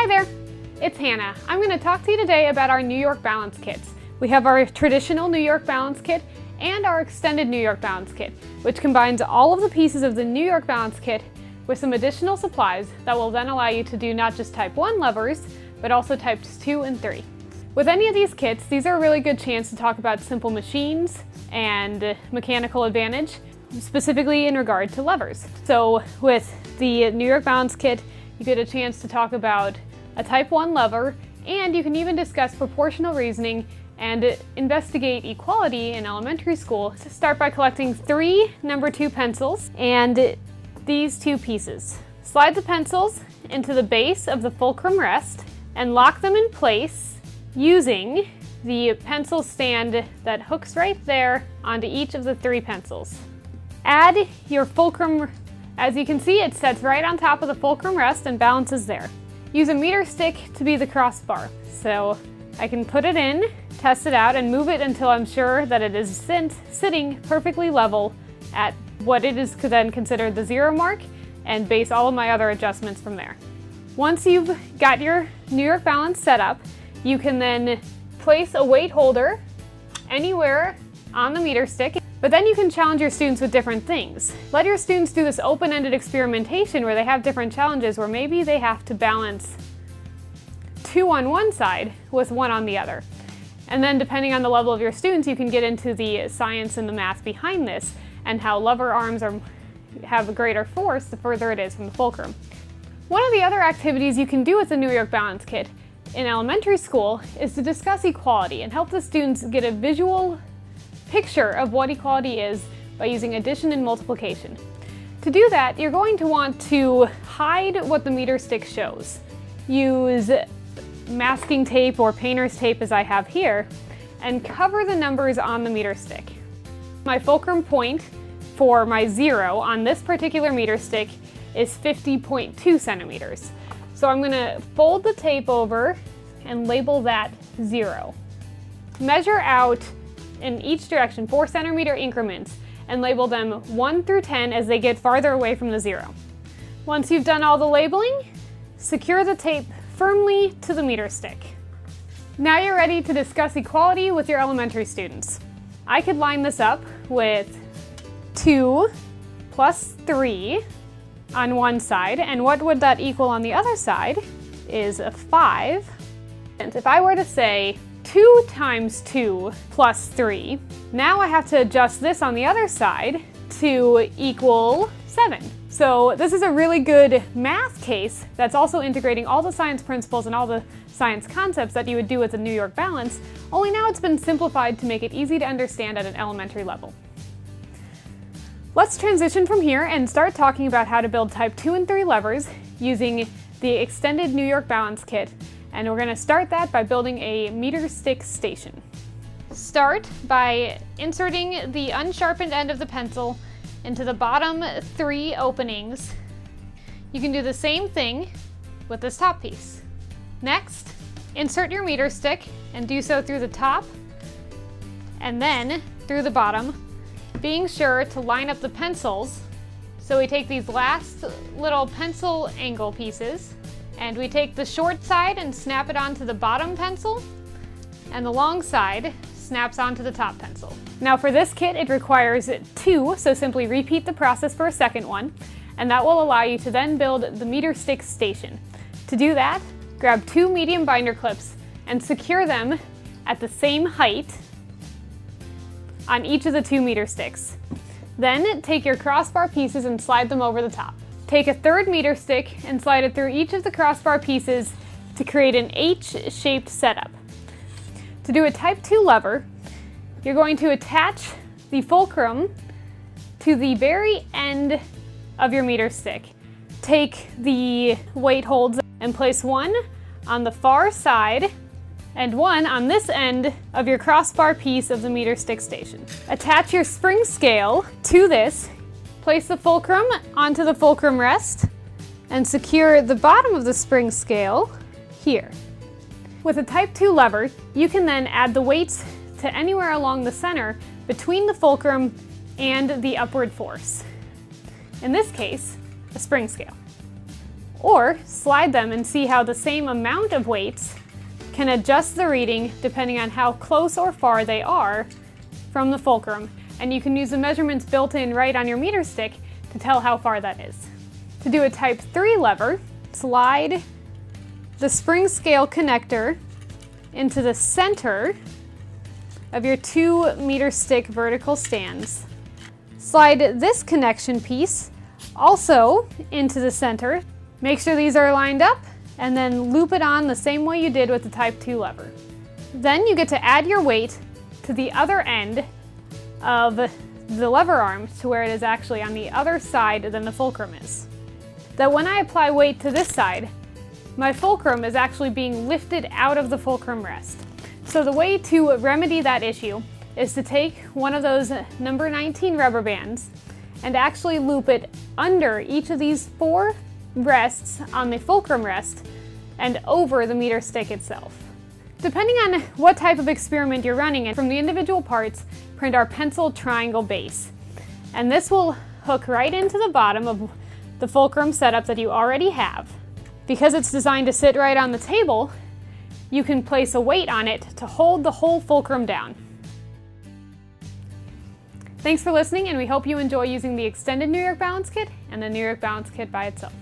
Hi there, it's Hannah. I'm going to talk to you today about our New York Balance kits. We have our traditional New York Balance kit and our extended New York Balance kit, which combines all of the pieces of the New York Balance kit with some additional supplies that will then allow you to do not just type 1 levers, but also types 2 and 3. With any of these kits, these are a really good chance to talk about simple machines and mechanical advantage, specifically in regard to levers. So with the New York Balance kit, you get a chance to talk about a type 1 lever, and you can even discuss proportional reasoning and investigate equality in elementary school. So start by collecting 3 number 2 pencils and these 2 pieces. Slide the pencils into the base of the fulcrum rest and lock them in place using the pencil stand that hooks right there onto each of the 3 pencils. Add your fulcrum. As you can see, it sets right on top of the fulcrum rest and balances there. Use a meter stick to be the crossbar. So I can put it in, test it out, and move it until I'm sure that it is sitting perfectly level at what it is then considered the 0 mark, and base all of my other adjustments from there. Once you've got your New York Balance set up, you can then place a weight holder anywhere on the meter stick. But then you can challenge your students with different things. Let your students do this open-ended experimentation where they have different challenges where maybe they have to balance 2 on one side with 1 on the other. And then depending on the level of your students, you can get into the science and the math behind this and how lever arms have a greater force the further it is from the fulcrum. One of the other activities you can do with the New York Balance kit in elementary school is to discuss equality and help the students get a visual picture of what equality is by using addition and multiplication. To do that, you're going to want to hide what the meter stick shows. Use masking tape or painter's tape, as I have here, and cover the numbers on the meter stick. My fulcrum point for my 0 on this particular meter stick is 50.2 centimeters. So I'm going to fold the tape over and label that 0. Measure out in each direction 4 centimeter increments and label them 1 through 10 as they get farther away from the 0. Once you've done all the labeling, secure the tape firmly to the meter stick. Now you're ready to discuss equality with your elementary students. I could line this up with 2 plus 3 on one side, and what would that equal on the other side is a 5. And if I were to say 2 times 2 plus 3, now I have to adjust this on the other side to equal 7. So this is a really good math case that's also integrating all the science principles and all the science concepts that you would do with the New York Balance, only now it's been simplified to make it easy to understand at an elementary level. Let's transition from here and start talking about how to build type 2 and 3 levers using the extended New York Balance kit. And we're going to start that by building a meter stick station. Start by inserting the unsharpened end of the pencil into the bottom 3 openings. You can do the same thing with this top piece. Next, insert your meter stick and do so through the top and then through the bottom, being sure to line up the pencils. So we take these last little pencil angle pieces and we take the short side and snap it onto the bottom pencil, and the long side snaps onto the top pencil. Now for this kit, it requires 2, so simply repeat the process for a second one, and that will allow you to then build the meter stick station. To do that, grab 2 medium binder clips and secure them at the same height on each of the 2 meter sticks. Then take your crossbar pieces and slide them over the top. Take a 3rd meter stick and slide it through each of the crossbar pieces to create an H-shaped setup. To do a type 2 lever, you're going to attach the fulcrum to the very end of your meter stick. Take the weight holds and place 1 on the far side and 1 on this end of your crossbar piece of the meter stick station. Attach your spring scale to this. Place the fulcrum onto the fulcrum rest and secure the bottom of the spring scale here. With a type 2 lever, you can then add the weights to anywhere along the center between the fulcrum and the upward force. In this case, a spring scale. or slide them and see how the same amount of weights can adjust the reading depending on how close or far they are from the fulcrum. And you can use the measurements built in right on your meter stick to tell how far that is. To do a type 3 lever, slide the spring scale connector into the center of your 2 meter stick vertical stands. Slide this connection piece also into the center. Make sure these are lined up and then loop it on the same way you did with the type 2 lever. Then you get to add your weight to the other end of the lever arm to where it is actually on the other side than the fulcrum is. That when I apply weight to this side, my fulcrum is actually being lifted out of the fulcrum rest. So the way to remedy that issue is to take one of those number 19 rubber bands and actually loop it under each of these 4 rests on the fulcrum rest and over the meter stick itself. Depending on what type of experiment you're running in, from the individual parts, print our pencil triangle base. And this will hook right into the bottom of the fulcrum setup that you already have. Because it's designed to sit right on the table, you can place a weight on it to hold the whole fulcrum down. Thanks for listening, and we hope you enjoy using the extended New York Balance Kit and the New York Balance Kit by itself.